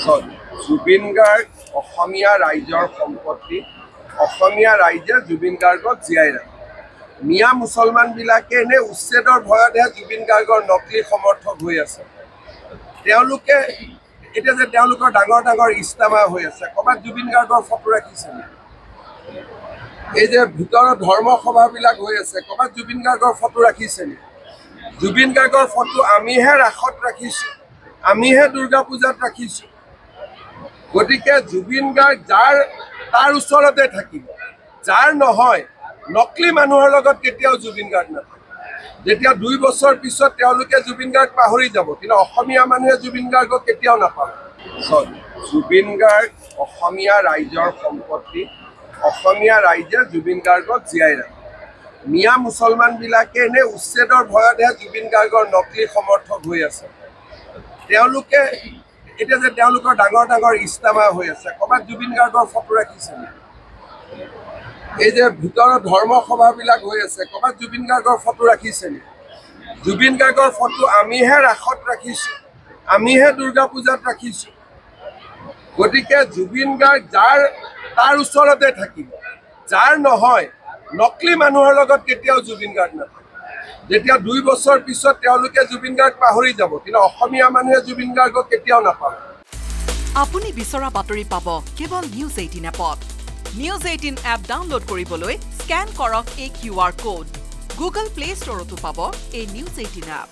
জুবিন গাৰ্গ অসমীয়া ৰাইজৰ সম্পত্তি। অসমীয়া ৰাইজে জুবিন গাৰ্গক জীয়াই ৰাখে। মিয়া মুছলমানবিলাকে এনে উচ্ছেদৰ ভয়তহে জুবিন গাৰ্গৰ নকলি সমৰ্থক হৈ আছে। তেওঁলোকে এতিয়া যে তেওঁলোকৰ ডাঙৰ ডাঙৰ ইস্তামা হৈ আছে, ক'ৰবাত জুবিন গাৰ্গৰ ফটো ৰাখিছে নেকি? এই যে ভিতৰত ধৰ্ম সভাবিলাক হৈ আছে, ক'ৰবাত জুবিন গাৰ্গৰ ফটো ৰাখিছে নেকি? জুবিন গাৰ্গৰ ফটো আমিহে ৰাসত ৰাখিছোঁ, আমিহে দুৰ্গা পূজাত ৰাখিছোঁ। গতিকে জুবিন গাৰ্গ তাৰ ওচৰতে থাকিব, যাৰ নহয় নকলি মানুহৰ লগত কেতিয়াও জুবিন গাৰ্গ নাথাকে। যেতিয়া 2 বছৰ পিছত তেওঁলোকে জুবিন গাৰ্গ পাহৰি যাব, কিন্তু অসমীয়া মানুহে জুবিন গাৰ্গক কেতিয়াও নাপাহৰে। জুবিন গাৰ্গ অসমীয়া ৰাইজৰ সম্পত্তি। অসমীয়া ৰাইজে জুবিন গাৰ্গক জীয়াই ৰাখে। মিয়া মুছলমানবিলাকে এনে উচ্ছেদৰ ভয়তহে জুবিন গাৰ্গৰ নকলি সমৰ্থক হৈ আছে। তেওঁলোকে এতিয়া যে তেওঁলোকৰ ডাঙৰ ডাঙৰ ইস্তামা হৈ আছে, ক'ৰবাত জুবিন গাৰ্গৰ ফটো ৰাখিছে নেকি? এই যে ভিতৰত ধৰ্ম সভাবিলাক হৈ আছে, ক'ৰবাত জুবিন গাৰ্গৰ ফটো ৰাখিছে নেকি? জুবিন গাৰ্গৰ ফটো আমিহে ৰাসত ৰাখিছোঁ, আমিহে দুৰ্গা পূজাত ৰাখিছোঁ। গতিকে জুবিন গাৰ্গ তাৰ ওচৰতে থাকিব, যাৰ নহয় নকলি মানুহৰ লগত কেতিয়াও জুবিন গাৰ্গ নাথাকে। যেতিয়া 2 বছৰ পিছত তেওঁলোকে জুবিন গাৰ্গ পাহৰি যাব, কিন্তু অসমীয়া মানুহে জুবিন গাৰ্গক কেতিয়াও নাপাহৰে। আপুনি বিচৰা বাতৰি পাব কেৱল নিউজ 18 এপত। নিউজ 18 এপ ডাউনলোড কৰিবলৈ স্কেন কৰক এই QR কোড। গুগল প্লে ষ্টৰতো পাব এই নিউজ 18 এপ।